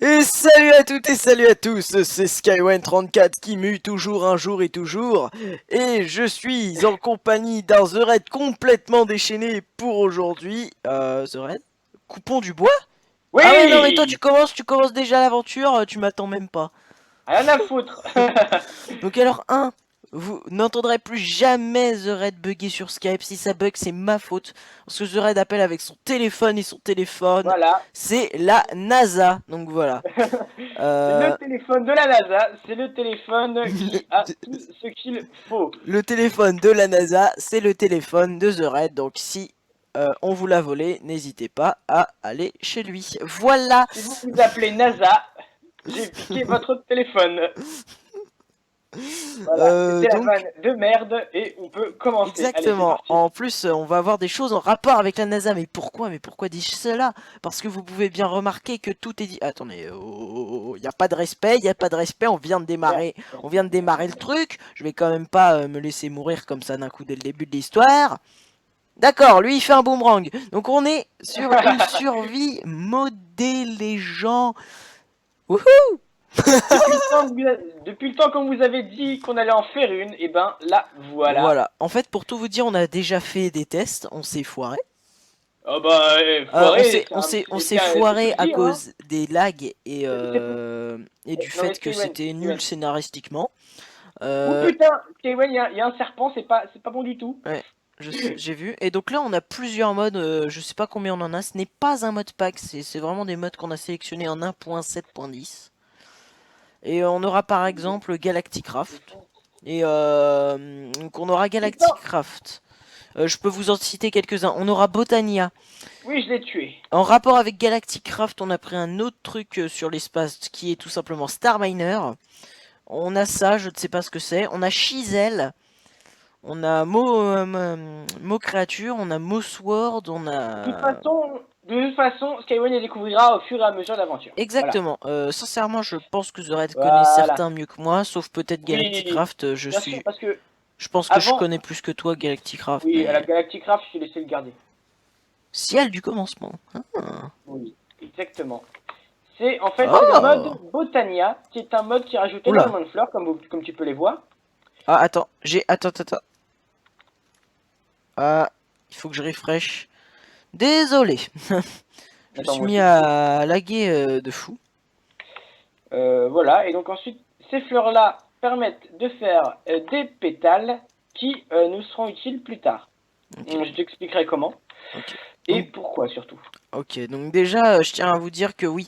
Et salut à toutes et salut à tous, c'est Skywen34 qui mue toujours un jour et toujours. Et je suis en compagnie d'un The Red complètement déchaîné pour aujourd'hui. The Red? Coupons du bois? Ah ouais, non mais toi Oui! tu commences déjà l'aventure, tu m'attends même pas. Rien à foutre! Donc alors, vous n'entendrez plus jamais The Red bugger sur Skype. Si ça bug, c'est ma faute. Parce que The Red appelle avec son téléphone et son téléphone, Voilà. c'est la NASA. Donc voilà. C'est le Euh, téléphone de la NASA, c'est le téléphone qui a tout ce qu'il faut. Le téléphone de la NASA, c'est le téléphone de The Red. Donc si on vous l'a volé, n'hésitez pas à aller chez lui. Voilà. Si vous vous appelez NASA, j'ai piqué votre téléphone. Voilà, c'était la Donc vanne de merde et on peut commencer. Allez, c'est exactement. parti. En plus, on va avoir des choses en rapport avec la NASA. Mais pourquoi? Mais pourquoi dis-je cela? Parce que vous pouvez bien remarquer que tout est dit. Attendez, il n'y a pas de respect, il n'y a pas de respect. Merci, On merci, vient de merci, démarrer le merci. truc. Je vais quand même pas me laisser mourir comme ça d'un coup dès le début de l'histoire. D'accord, lui il fait un boomerang. Donc on est sur une survie modée les gens. Wouhou. Depuis le temps qu'on vous avait dit qu'on allait en faire une, et ben là, voilà. Voilà. En fait, pour tout vous dire, on a déjà fait des tests, on s'est foiré. Oh bah, foiré, On s'est foiré c'est peu à dire, hein. cause des lags C'est pas... et du Non mais fait que Steven, c'était nul Steven. scénaristiquement. Oh Euh, putain, Steven, y a un serpent, c'est pas bon du tout. ouais, j'ai vu. Et donc là, on a plusieurs modes. Je sais pas combien on en a. Ce n'est pas un mode pack, c'est vraiment des modes qu'on a sélectionnés en 1.7.10. Et on aura par exemple Galacticraft. Et donc on aura Putain, Galacticraft. Je peux vous en citer quelques-uns. On aura Botania. oui, je l'ai tué. En rapport avec Galacticraft, on a pris un autre truc sur l'espace qui est tout simplement Star Miner. On a ça, je ne sais pas ce que c'est. On a Chisel. On a Mo Créature. On a Mo Sword. On a. De toute façon, Skyway les découvrira au fur et à mesure de l'aventure. Voilà. Exactement. Sincèrement, je pense que The Red connaît Voilà. certains mieux que moi, sauf peut-être Oui, Galacticraft. bien sûr, parce que Je pense que je avant, connais plus que toi Galacticraft, oui, à la mais Galacticraft, je t'ai laissé le garder. ciel du commencement. Ah. Oui, exactement. C'est le mode Oh. Botania, qui est un mode qui rajoute Oula. énormément de fleurs, comme tu peux les voir. Ah, attends, attends. Ah, il faut que je refresh. Désolé. Je me Attends, suis moi mis aussi, du coup. à laguer de fou. Voilà, et donc ensuite, ces fleurs-là permettent de faire des pétales qui nous seront utiles plus tard. Ok, Je t'expliquerai comment ok. et Donc, pourquoi surtout. donc déjà, je tiens à vous dire que oui,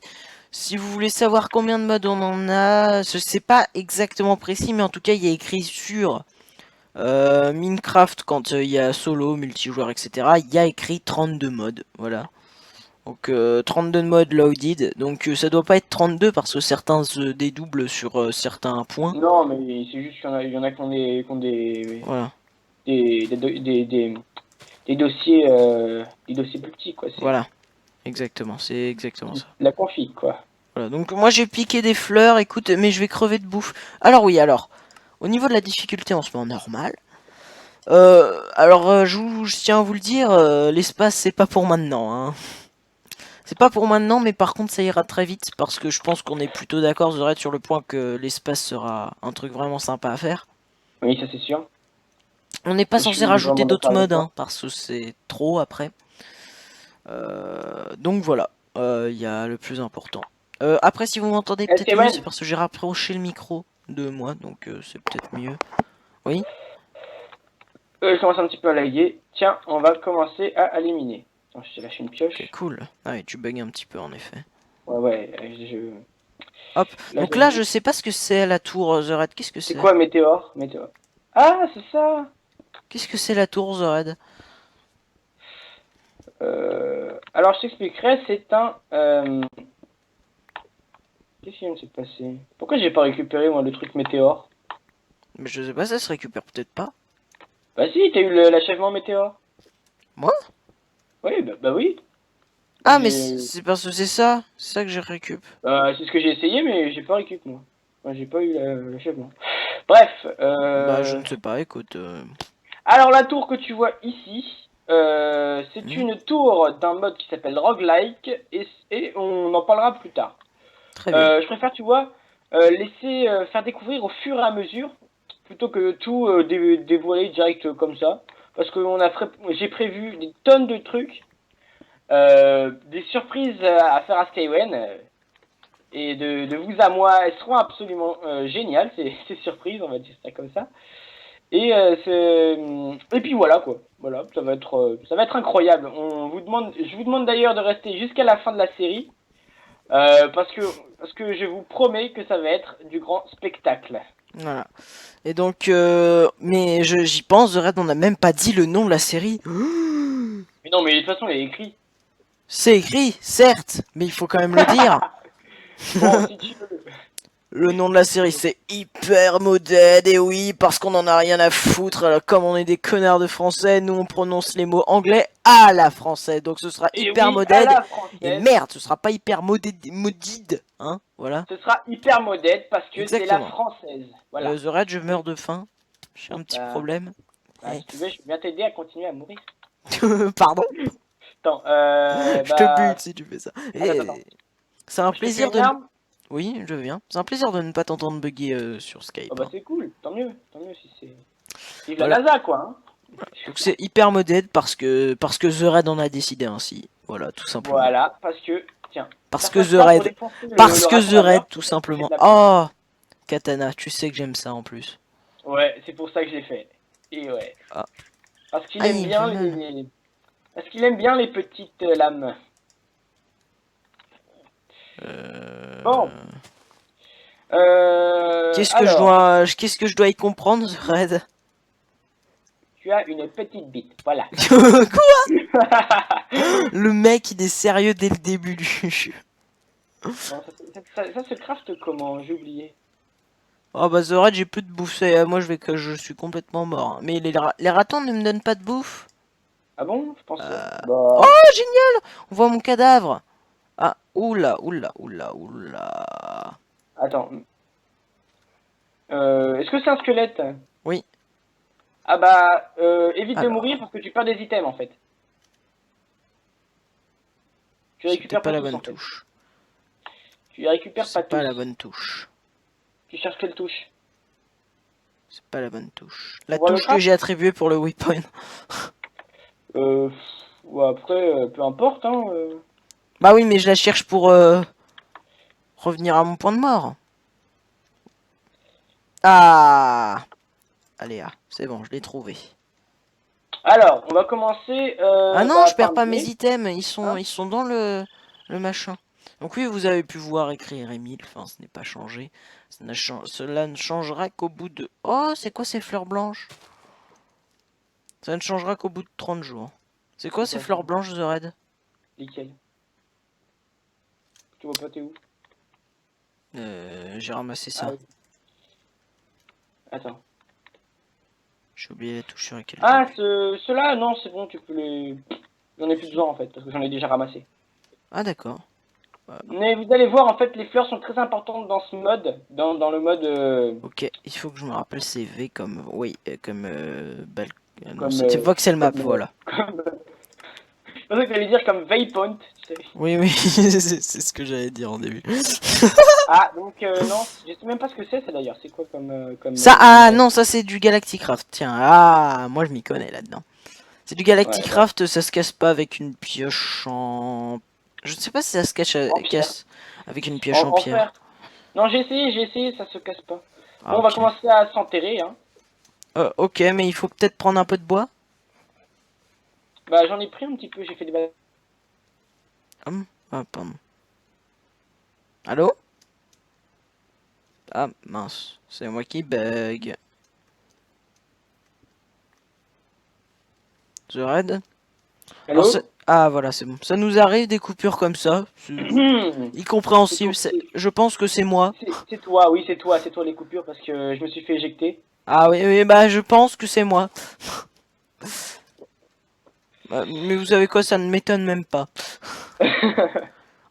si vous voulez savoir combien de modes on en a, je sais pas exactement précis, mais en tout cas, il y a écrit sur Minecraft quand il y a solo, multijoueur, etc. Il y a écrit 32 modes, voilà. Donc 32 modes loaded, donc ça doit pas être 32 parce que certains se dédoublent sur certains points. Non, mais c'est juste qu'il y en a qui ont Voilà, des dossiers plus petits, quoi. C'est voilà, exactement, c'est exactement ça. la config, quoi. Voilà, donc moi j'ai piqué des fleurs, écoute, mais je vais crever de bouffe. Alors oui, alors, au niveau de la difficulté, on se met en normal. Je tiens à vous le dire, l'espace c'est pas pour maintenant, hein. C'est pas pour maintenant, mais par contre ça ira très vite parce que je pense qu'on est plutôt d'accord, Zored, sur le point que l'espace sera un truc vraiment sympa à faire. Oui, ça c'est sûr. On n'est pas Je censé suis rajouter vraiment d'autres d'accord avec modes, toi. hein, parce que c'est trop après. Donc voilà, il y a le plus important. Après, si vous m'entendez peut-être mieux, c'est Steven, parce que j'ai rapproché le micro de moi, donc c'est peut-être mieux. Oui. je commence un petit peu à laguer. Tiens, on va commencer à éliminer. Attends, je t'ai lâché une Ok, pioche. cool. Ah oui, tu bugs un petit peu en effet. Ouais, ouais, Hop. là Donc là, j'avoue. je sais pas ce que c'est la tour The Red. Qu'est-ce que C'est c'est? quoi Météore? Météore. Ah, c'est ça! Qu'est-ce que c'est la tour The Red? Alors je t'expliquerai, c'est un... Qu'est-ce qui vient de se passer? Pourquoi j'ai pas récupéré moi le truc Météore? Mais je sais pas, ça se récupère peut-être pas. Bah si, t'as eu l'achèvement Météore. Moi? Oui, bah oui. Ah, mais J'ai... c'est parce que c'est ça que j'ai récup. C'est ce que j'ai essayé, mais j'ai pas récup moi. Moi, j'ai pas eu l'achèvement. Bref, Bah, je ne sais pas, écoute. alors la tour que tu vois ici, c'est Hmm. une tour d'un mode qui s'appelle Roguelike, et on en parlera plus tard. Très bien. Je préfère, tu vois, laisser faire découvrir au fur et à mesure, plutôt que tout dévoiler direct comme ça. Parce que j'ai prévu des tonnes de trucs, des surprises à faire à Skywen. Et de vous à moi, elles seront absolument géniales, ces surprises, on va dire ça comme ça. Et puis voilà quoi. Voilà, ça va être incroyable. Je vous demande d'ailleurs de rester jusqu'à la fin de la série, parce que je vous promets que ça va être du grand spectacle. Voilà. Et donc, mais j'y pense, The Red, on n'a même pas dit le nom de la série. Mais non, mais de toute façon, il est écrit. C'est écrit, certes, mais il faut quand même le dire. Bon, si tu veux. Le nom de la série, c'est Hyper Moded, et oui, parce qu'on en a rien à foutre, alors, comme on est des connards de français, nous on prononce les mots anglais à la française, donc ce sera Et Hyper oui, à Moded, la et française, merde, ce sera pas Hyper Modid, hein, voilà. ce sera hyper modeste parce que c'est la Exactement. française. Voilà. The Red, je meurs de faim, j'ai un petit Bah, problème. si tu veux, je vais bien t'aider à continuer à mourir. Pardon, Attends, je te bute si tu fais ça. attends. Et c'est un Je te fais plaisir une de... arme. Oui, je viens. C'est un plaisir de ne pas t'entendre bugger sur Oh Skype, bah hein. c'est cool, tant mieux si c'est. Vive la Voilà. NASA quoi, hein. Donc c'est hyper modèle parce que The Red en a décidé ainsi. Voilà, tout simplement. Voilà, parce que, tiens, Parce que perçage The pas pour Red. défoncer le Parce que The raccordeur, Red, tout pour ça que j'ai fait simplement. de la pub. Oh, Katana, tu sais que j'aime ça en plus. Ouais, c'est pour ça que je l'ai fait. Et ouais. Ah, Parce qu'il aïe, aime il me fait bien mal. Parce qu'il aime bien les petites lames. Bon. Euh... Alors, Qu'est-ce que je dois y comprendre, The Red? tu as une petite bite, voilà. Quoi? Le mec, il est sérieux dès le début du jeu. Bon, ça se craft comment? J'ai oublié. Oh bah The Red, j'ai plus de bouffe. Moi, je suis complètement mort, hein. Mais les ratons ne me donnent pas de bouffe. Ah bon? Je pensais. Oh, Bah, génial! On voit mon cadavre. Ah, oula, oula, oula, oula. attends. Est-ce que c'est un squelette? Oui, Ah bah, évite de mourir alors, parce que tu perds des items en fait. Tu c'était récupères pas pas la tous bonne en fait. touche. Tu les récupères pas C'est pas tous. la bonne touche. Tu cherches quelle touche? C'est pas la bonne touche. La Pour voir le touche que craft? j'ai attribuée pour le waypoint. Euh, ouais, après, peu importe, hein. Bah oui, mais je la cherche pour revenir à mon point de mort. Ah! Allez, ah, c'est bon, je l'ai trouvé. Alors, on va commencer Ah non, je perds par pas mes miner, items, hein. ils sont dans le machin. Donc oui, vous avez pu voir écrire Emile, enfin ce n'est pas changé. Cela ne changera qu'au bout de... Oh, c'est quoi ces fleurs blanches? Ça ne changera qu'au bout de 30 jours. C'est quoi C'est ces quoi ça? fleurs blanches, The Red? Lesquels? Tu vois pas, t'es où? J'ai ramassé Ah ça. oui. Attends. J'ai oublié la touche sur laquelle Ah, j'appuie. ceux-là, non, c'est bon, tu peux les. J'en ai plus besoin en fait, parce que j'en ai déjà ramassé. Ah d'accord. Mais vous allez voir, en fait, les fleurs sont très importantes dans ce mode, dans le mode Ok, il faut que je me rappelle c'est V comme... Oui, comme... non, comme, c'était Voxel Map, comme, voilà. comme. Je pensais que t'allais dire comme Waypoint, tu sais. Oui, oui, c'est ce que j'allais dire en début. Ah, donc non, je sais même pas ce que c'est d'ailleurs. C'est quoi comme Ça, ah non, ça c'est du Galacticraft. Tiens, ah, moi je m'y connais là-dedans. C'est du Ouais, bah, Galacticraft, ça se casse pas avec une pioche en... Je ne sais pas si ça se en pierre, casse avec une pioche en en fer. pierre. Non, j'ai essayé, ça se casse pas. Ah Bon, on va ok. commencer à s'enterrer, hein. Ok, mais il faut peut-être prendre un peu de bois. Bah, j'en ai pris un petit peu, j'ai fait des balles. Ah, pardon. Allô? Ah mince, c'est moi qui bug. The Red? Alors, Allô? ah voilà, c'est bon. Ça nous arrive des coupures comme ça. C'est incompréhensible. Je pense que c'est moi. C'est toi, oui, c'est toi les coupures parce que je me suis fait éjecter. Ah oui, oui, bah je pense que c'est moi. Bah, mais vous savez quoi, ça ne m'étonne même pas.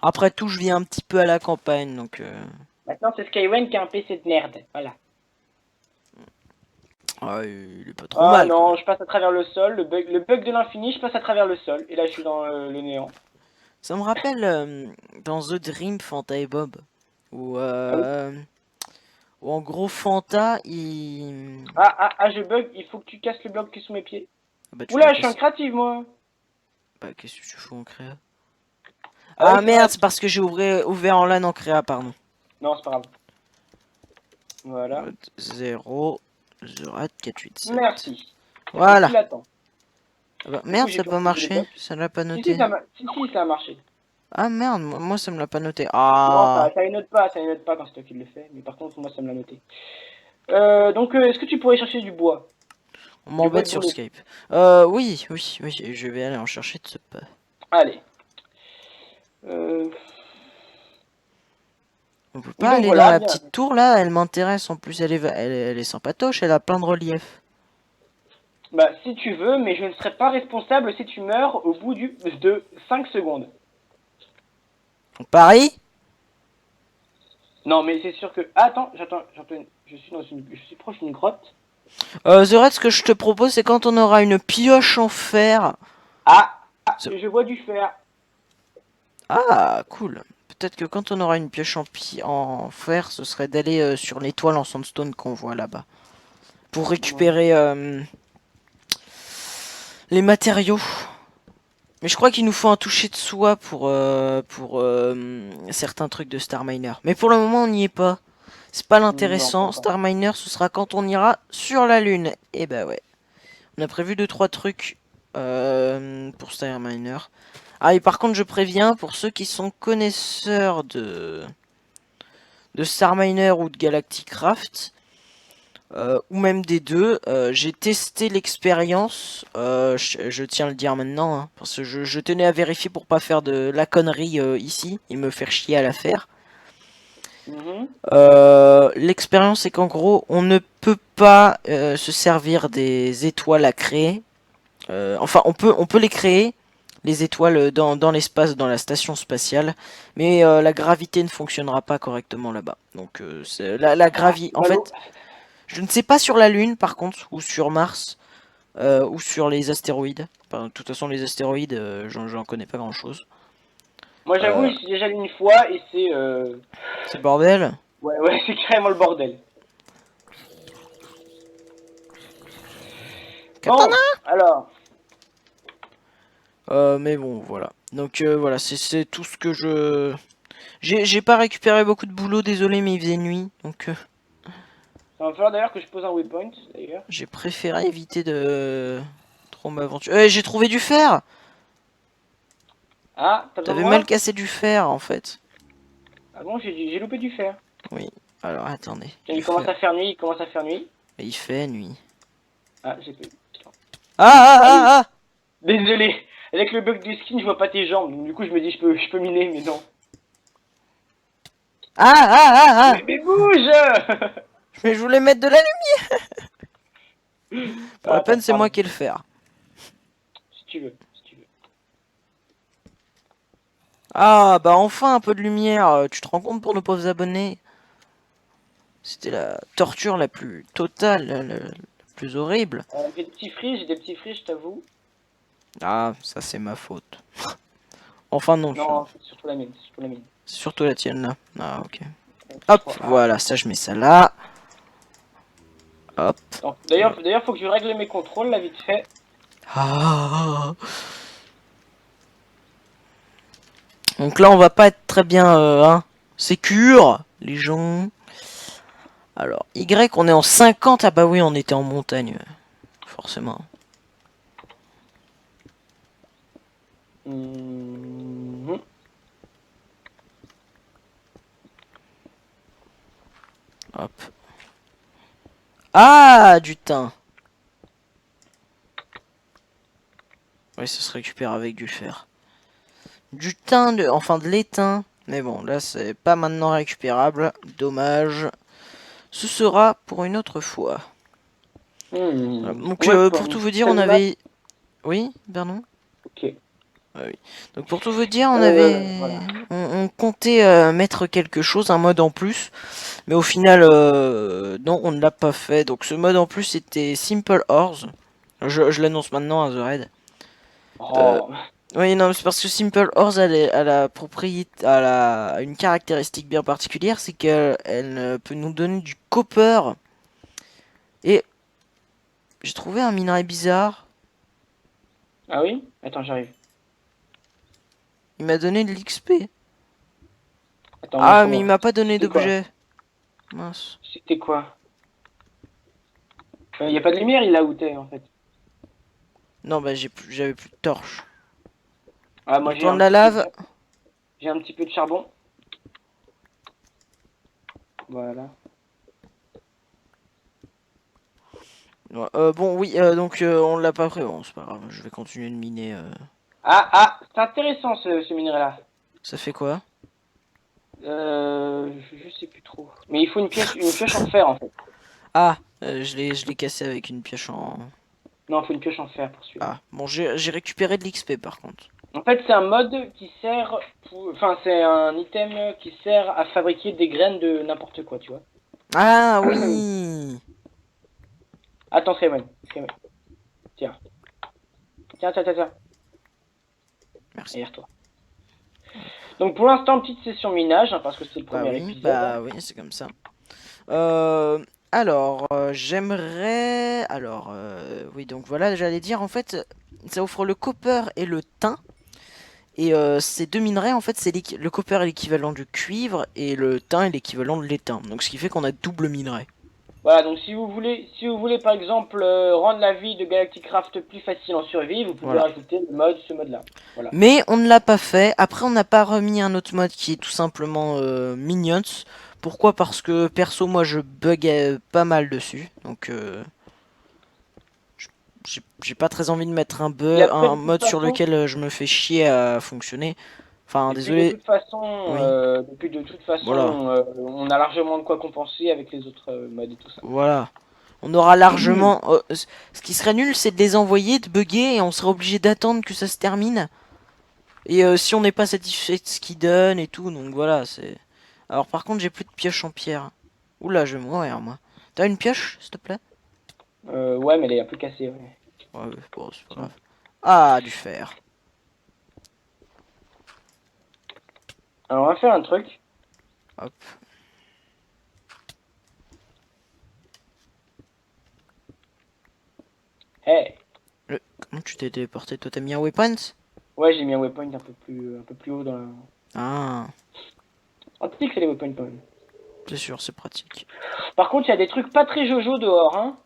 Après tout, je vis un petit peu à la campagne, donc... Maintenant, c'est Skywen qui a un PC de merde. Voilà. Ah, il est pas trop Ah mal, quoi. non, je passe à travers le sol, le bug de l'infini, je passe à travers le sol. Et là, je suis dans le néant. Ça me rappelle dans The Dream, Fanta et Bob. Ah oui. Ou en gros Fanta, il... Je bug, il faut que tu casses le bloc qui est sous mes pieds. Ah bah tu l'as Oula, je suis en cassé. créative, moi. Bah qu'est-ce que tu fais en créa? Ah oui, Ah c'est vrai. merde, c'est parce que j'ai ouvert en LAN en créa, pardon. Non, c'est pas grave. Voilà. Mode 0, Zorat 487. Merci. Ça fait Voilà. pile à temps. Ah bah, Du coup, merde, j'ai ça pu n'a pas reposer les marché. blocs. Ça ne l'a pas Si, si, noté. si, ça a marché. Ah merde, moi ça me l'a pas noté. Non, Ah. ça les note pas, ça les note pas quand c'est toi qui le fais. Mais par contre, moi, ça me l'a noté. Donc, est-ce que tu pourrais chercher du bois? On Du bois m'embête de sur brûler. Skype. Oui, je vais aller en chercher de ce pas. Allez. Euh, On peut Oui, pas donc aller dans voilà, la bien. petite tour là, elle m'intéresse. En plus, elle est sympatoche, elle a plein de reliefs. Bah, si tu veux, mais je ne serai pas responsable si tu meurs au bout de 5 secondes. On parie? Non, mais c'est sûr que... j'attends, je suis je suis proche d'une grotte. The Red, ce que je te propose, c'est quand on aura une pioche en fer. Ce- Je vois du fer. Ah, cool. Peut-être que quand on aura une pioche en fer, ce serait d'aller sur l'étoile en sandstone qu'on voit là-bas. Pour Ouais. récupérer les matériaux. Mais je crois qu'il nous faut un toucher de soie pour certains trucs de Star Miner. Mais pour le moment, on n'y est pas. C'est pas Non, pas l'intéressant. encore. Star Miner, ce sera quand on ira sur la Lune. Et bah ouais. On a prévu 2-3 trucs pour Star Miner. Ah, et par contre, je préviens, pour ceux qui sont connaisseurs de Star Miner ou de Galacticraft, ou même des deux, j'ai testé l'expérience, je tiens à le dire maintenant, hein, parce que je tenais à vérifier pour pas faire de la connerie ici, et me faire chier à la faire. Mhm. L'expérience c'est qu'en gros, on ne peut pas se servir des étoiles à créer. Enfin, on peut les créer, les étoiles dans l'espace, dans la station spatiale, mais la gravité ne fonctionnera pas correctement là-bas. Donc, la gravité, en Ballot. fait, je ne sais pas sur la Lune, par contre, ou sur Mars, ou sur les astéroïdes. Enfin, de toute façon, les astéroïdes, j'en connais pas grand-chose. Moi, j'avoue, Euh, j'y suis déjà allé une fois et c'est... c'est le bordel. Ouais, ouais, c'est carrément le bordel. Katana. Bon, alors... Mais bon, voilà. Donc voilà, c'est tout ce que je... J'ai pas récupéré beaucoup de boulot, désolé, mais il faisait nuit. Donc Ça va falloir d'ailleurs que je pose un waypoint, d'ailleurs. j'ai préféré éviter de trop m'aventurer. J'ai trouvé du fer. Ah, t'as besoin de T'avais mal moi? cassé du fer, en fait. Ah bon, j'ai loupé du fer. Oui. Alors, attendez. Tiens, Du il commence fer. à faire nuit, il commence à faire nuit. Et il fait nuit. Ah, j'ai pas eu. Ah, ah, Ah oui, ah, ah. désolé. Avec le bug du skin, je vois pas tes jambes, donc du coup, je me dis, je peux miner, mais non. Ah, ah, ah, ah. Mais bouge! Mais je voulais mettre de la lumière. Pour Ah, la peine, attends, c'est moi pardon. qui ai le fer. Si tu veux, si tu veux. Ah, bah enfin un peu de lumière. Tu te rends compte pour nos pauvres abonnés? C'était la torture la plus totale, la plus horrible. J'ai des petits frises, je t'avoue. Ah, ça c'est ma faute. Enfin non, Non, c'est surtout la mienne, c'est surtout la mienne. c'est surtout la tienne là. Ah, ok. Je Hop, crois. Ah. voilà, ça je mets ça là. Hop. Non. D'ailleurs, faut que je règle mes contrôles, là, vite fait. Ah. Donc là, on va pas être très bien, hein. Sécure, les gens. Alors, Y, on est en 50. Ah bah oui, on était en montagne, forcément. Mhm. Hop. Ah, du thym. Oui, ça se récupère avec du fer. Du thym, enfin de l'étain. Mais bon, là, c'est pas maintenant récupérable. Dommage. Ce sera pour une autre fois. Voilà. Donc, Ouais, pour tout vous dire, on quelle map? avait... Oui, pardon. Ok. Ah oui. Donc pour tout vous dire, on avait, Voilà. on comptait mettre quelque chose, un mode en plus, mais au final, non, on ne l'a pas fait. Donc ce mode en plus, c'était Simple Horse. Je l'annonce maintenant à The Red. Oh. Oui, non, c'est parce que Simple Ores, elle a propriété, a une caractéristique bien particulière, c'est qu'elle peut nous donner du copper. Et j'ai trouvé un minerai bizarre. Ah oui? Attends, j'arrive. Il m'a donné de l'XP. Attends, Ah, montre mais il moi. m'a pas donné C'était quoi? d'objet. Mince. C'était quoi? Y a pas de lumière, il a où t'es, en fait. Non, bah j'avais plus de torche. Ah, moi, Retourne la lave. j'ai un petit peu de charbon. Voilà. Ouais, bon, oui, donc on l'a pas pris. Bon, c'est pas grave, je vais continuer de miner. C'est intéressant, ce minerai-là. Ça fait quoi? Je sais plus trop. Mais il faut une pioche en fer, en fait. Ah, je l'ai cassé avec une pioche en... Non, il faut une pioche en fer pour celui-là. Ah, bon, j'ai récupéré de l'XP par contre. En fait, c'est un mode qui sert enfin, c'est un item qui sert à fabriquer des graines de n'importe quoi, tu vois. Ah oui. Attends, Skyman. Skyman. Tiens. Tiens. Merci. Derrière toi. Donc, pour l'instant, petite session minage, hein, parce que c'est le premier épisode. Bah oui, c'est comme ça. Euh, alors, j'aimerais... Alors, oui, donc voilà, j'allais dire, en fait, ça offre le copper et le tin. Et ces deux minerais, en fait, le copper est l'équivalent du cuivre et le tin est l'équivalent de l'étain. Donc, ce qui fait qu'on a double minerai. Voilà, donc si vous voulez par exemple rendre la vie de Galacticraft plus facile en survie, vous pouvez Voilà. rajouter ce mode-là. Voilà. Mais on ne l'a pas fait. Après, on n'a pas remis un autre mode qui est tout simplement Minions. Pourquoi? Parce que perso, moi, je bug pas mal dessus. Donc, j'ai pas très envie de mettre Et après, un de toute mode sur façon, lequel je me fais chier à fonctionner. Enfin, et puis de désolé. toute façon, Oui, voilà. on a largement de quoi compenser avec les autres modes et tout ça. Voilà. On aura largement... ce qui serait nul, c'est de les envoyer, de bugger, et on sera obligé d'attendre que ça se termine. Et si on n'est pas satisfait de ce qu'il donne et tout, donc voilà, c'est... Alors par contre, j'ai plus de pioche en pierre. Oula, je vais mourir, moi. T'as une pioche, s'il te plaît? Ouais, mais elle est un peu cassée. Ouais. Ouais, bon, c'est pas Tiens. grave. Ah, du fer. Alors, on va faire un truc. Hop. Hey! Comment tu t'es téléporté? Toi, t'as mis un weapons? Ouais, j'ai mis un waypoint un peu plus haut dans la... Ah, On te dit que c'est les waypoints quand même. c'est sûr, c'est pratique. Par contre, il y a des trucs pas très jojo dehors, hein.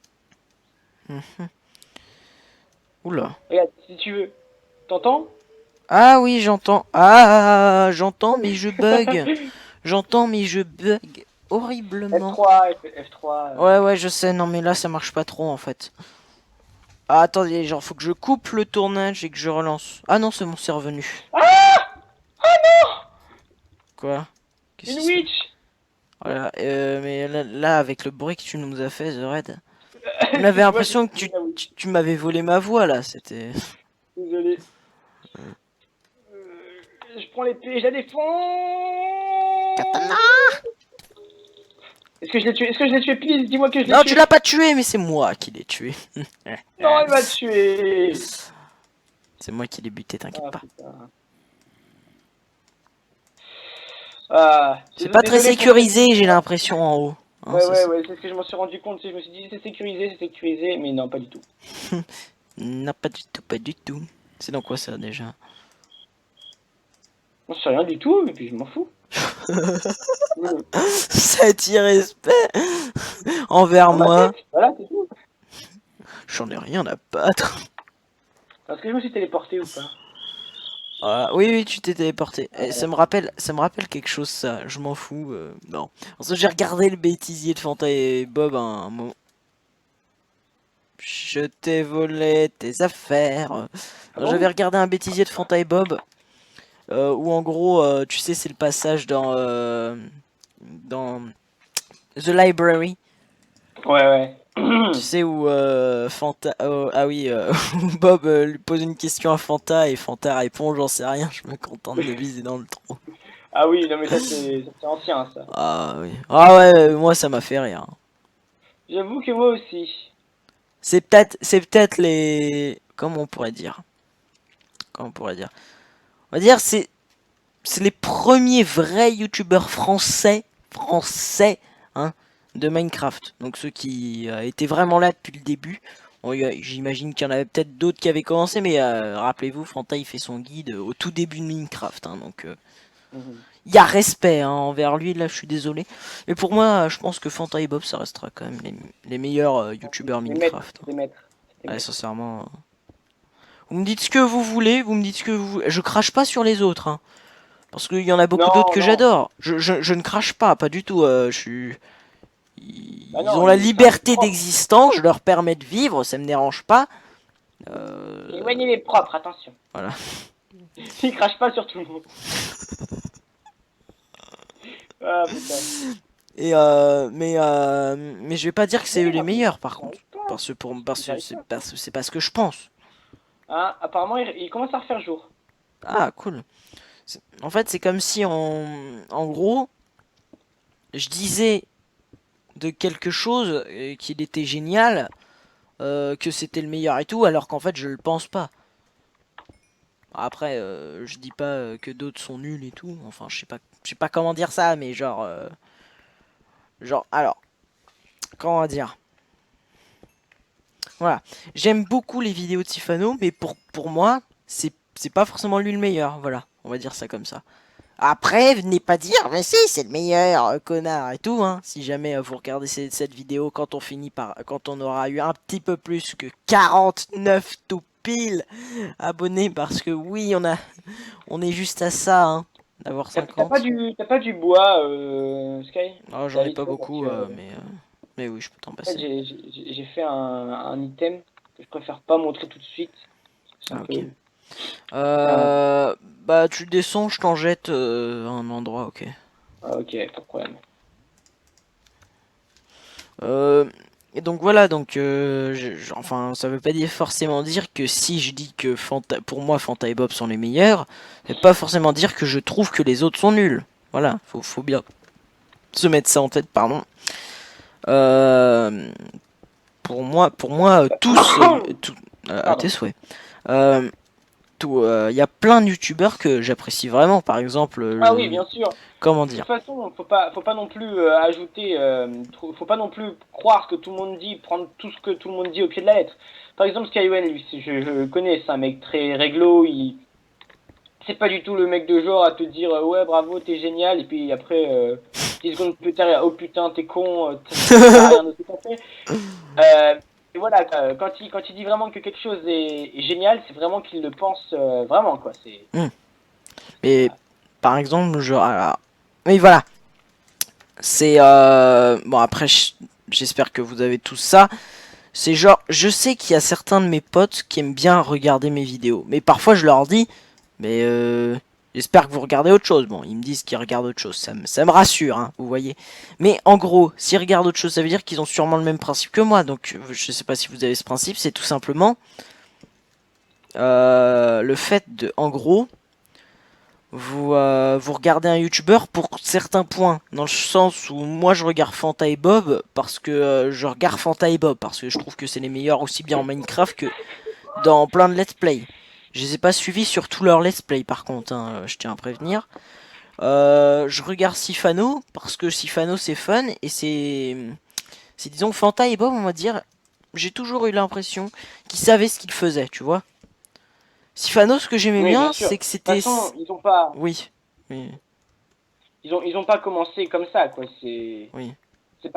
Mhm. Oula. Regarde, si tu veux. T'entends? Ah oui, j'entends. Ah, j'entends, mais je bug. J'entends, mais je bug horriblement. F3, F3. Ouais, ouais, je sais. Non, mais là, ça marche pas trop, en fait. Ah, attendez, genre, faut que je coupe le tournage et que je relance. Ah non, c'est bon, c'est revenu. Quoi? Qu'est-ce Une qui se passe? witch! Voilà, mais là, avec le bruit que tu nous as fait, The Red, on avait Excuse-moi, j'ai l'impression que dit la witch. tu m'avais volé ma voix, là, c'était... Désolé. Je prends l'épée, je la défends. Katana! Est-ce que je l'ai tué? Est-ce que je l'ai tué? Please, dis-moi que je l'ai Non, tu tué. l'as pas tué, mais c'est moi qui l'ai tué. Non, il m'a tué. C'est moi qui l'ai buté, t'inquiète Ah pas. putain. Ah, C'est pas très désolé pour... sécurisé, j'ai l'impression, en haut. Hein, Ouais, c'est ce que je m'en suis rendu compte. Tu sais, je me suis dit c'est sécurisé, mais non, pas du tout. Non, pas du tout, pas du tout. C'est dans quoi ça, déjà? Non, c'est rien du tout, et puis je m'en fous. Ça irrespect envers Dans ma moi. tête, voilà, c'est tout. J'en ai rien à battre. Est-ce que je me suis téléporté ou pas? Ah, oui, oui, tu t'es téléporté. Ah, Et d'accord. ça me rappelle quelque chose, ça. Je m'en fous. Non. Parce que j'ai regardé le bêtisier de Fanta et Bob un moment. Je t'ai volé tes affaires. Ah J'avais bon? regardé un bêtisier de Fanta et Bob. Où en gros, tu sais, c'est le passage dans The Library. Ouais. Tu sais où Fanta. Ah oui, où Bob lui pose une question à Fanta et Fanta répond, j'en sais rien, je me contente de viser dans le trou. Ah oui, non mais ça c'est ancien ça. Ah oui. Ah ouais, moi ça m'a fait rire. J'avoue que moi aussi. C'est peut-être les. Comment on pourrait dire? comment on pourrait dire? On va dire c'est les premiers vrais youtubeurs français, hein, de Minecraft. Donc ceux qui étaient vraiment là depuis le début. Bon, j'imagine qu'il y en avait peut-être d'autres qui avaient commencé, mais rappelez-vous, Fanta il fait son guide au tout début de Minecraft, hein, donc Mhm. il y a respect hein, envers lui. Là, je suis désolé. Mais pour moi, je pense que Fanta et Bob, ça restera quand même les meilleurs youtubeurs Des maîtres, Minecraft, hein. des maîtres, des Ouais, maîtres. sincèrement. Vous me dites ce que vous voulez, vous me dites ce que vous voulez. Je crache pas sur les autres, hein. Parce qu'il y en a beaucoup d'autres Non, que non. j'adore. Je ne crache pas du tout. Je suis... Bah Ils non, ont la enfin, il est liberté propre. d'existence, je leur permets de vivre, ça me dérange pas. Et Wayne, il est propre, attention. Voilà. Il crache pas sur tout le monde. Ah putain. Mais je vais pas dire que c'est eux Oui, les moi, meilleurs par contre. j'arrive pas. Parce que J'arrive pas. c'est pas ce que je pense. Ah, apparemment, il commence à refaire jour. Ah, cool. En fait, c'est comme si en gros, je disais de quelque chose qu'il était génial, que c'était le meilleur et tout, alors qu'en fait, je le pense pas. Après, je dis pas que d'autres sont nuls et tout. Enfin, je sais pas comment dire ça, mais alors, comment on va dire? Voilà, j'aime beaucoup les vidéos de Sifano, mais pour moi, c'est pas forcément lui le meilleur. Voilà, on va dire ça comme ça. Après, venez pas dire, mais si, c'est le meilleur, connard et tout, hein. Si jamais vous regardez cette vidéo quand on aura eu un petit peu plus que 49 tout pile abonnés, parce que oui, on est juste à ça, hein, d'avoir T'as pas 50. t'as pas du bois, Sky? Oh, j'en ai David, pas toi, parce beaucoup, que, mais oui, je peux t'en en fait, passer. j'ai fait un item que je préfère pas montrer tout de suite. C'est un Ah, ok. peu. un- Bah, tu descends, je t'en jette à un endroit, ok. Ah, ok, pas de problème. Euh, et donc voilà, donc enfin, ça veut pas forcément dire que si je dis que pour moi Fanta et Bob sont les meilleurs, ça veut pas forcément dire que je trouve que les autres sont nuls. Voilà, faut bien se mettre ça en tête, pardon. Euh, pour moi, tous, à tes Pardon. souhaits. Euh, il y a plein de youtubeurs que j'apprécie vraiment, par exemple, Ah oui, bien sûr. comment De toute dire? façon, faut pas non plus ajouter, faut pas non plus croire ce que tout le monde dit, prendre tout ce que tout le monde dit au pied de la lettre. Par exemple, Skywen, lui, je le connais, c'est un mec très réglo, c'est pas du tout le mec de genre à te dire ouais bravo t'es génial et puis après 10 secondes plus tard oh putain t'es con ça sert à rien de tout fait. Et voilà quand il dit vraiment que quelque chose est génial c'est vraiment qu'il le pense vraiment quoi c'est Hmm. Mais voilà. par exemple, genre, alors, mais voilà. C'est bon après j'espère que vous avez tous ça. C'est genre je sais qu'il y a certains de mes potes qui aiment bien regarder mes vidéos, mais parfois je leur dis mais j'espère que vous regardez autre chose. Bon, ils me disent qu'ils regardent autre chose, ça me rassure, hein, vous voyez. Mais en gros, s'ils regardent autre chose, ça veut dire qu'ils ont sûrement le même principe que moi. Donc je sais pas si vous avez ce principe, c'est tout simplement le fait de en gros vous regardez un youtubeur pour certains points, dans le sens où moi je regarde Fanta et Bob parce que je regarde Fanta et Bob parce que je trouve que c'est les meilleurs aussi bien en Minecraft que dans plein de let's play. Je les ai pas suivis sur tous leurs let's play par contre, hein, je tiens à prévenir. Je regarde Sifano parce que Sifano c'est fun et c'est disons Fanta et Bob on va dire, j'ai toujours eu l'impression qu'ils savaient ce qu'ils faisaient, tu vois. Sifano ce que j'aimais Oui bien bien sûr de c'est que toute c'était... façon Oui, oui, ils ont pas commencé comme ça quoi oui. c'est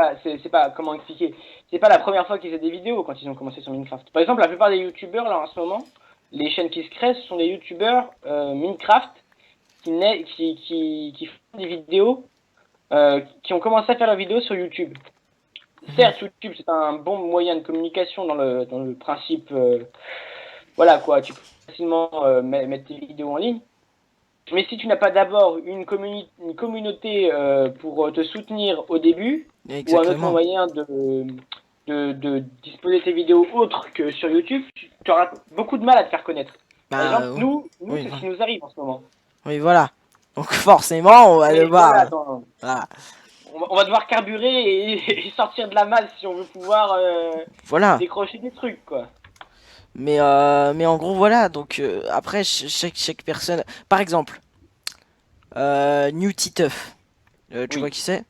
pas comment expliquer c'est pas la première fois qu'ils faisaient des vidéos quand ils ont commencé sur Minecraft par exemple la plupart des youtubeurs là en ce moment les chaînes qui se créent ce sont des youtubeurs Minecraft qui font des vidéos, qui ont commencé à faire leurs vidéos sur YouTube. Mhm. Certes, YouTube c'est un bon moyen de communication dans le principe, voilà quoi, tu peux facilement mettre tes vidéos en ligne. Mais si tu n'as pas d'abord une communauté pour te soutenir au début, ou un autre Exactement. moyen de disposer tes vidéos autres que sur YouTube, tu auras beaucoup de mal à te faire connaître. Par exemple, Bah, nous oui, c'est ce voilà. qui nous arrive en ce moment. Oui, voilà. Donc forcément, on va Mais devoir... voilà, attends, Voilà. on va devoir carburer et sortir de la malle si on veut pouvoir Voilà. décrocher des trucs, quoi. Mais en gros, voilà. Donc, après, chaque personne. Par exemple, New Titeuf. Tu vois Oui, qui c'est?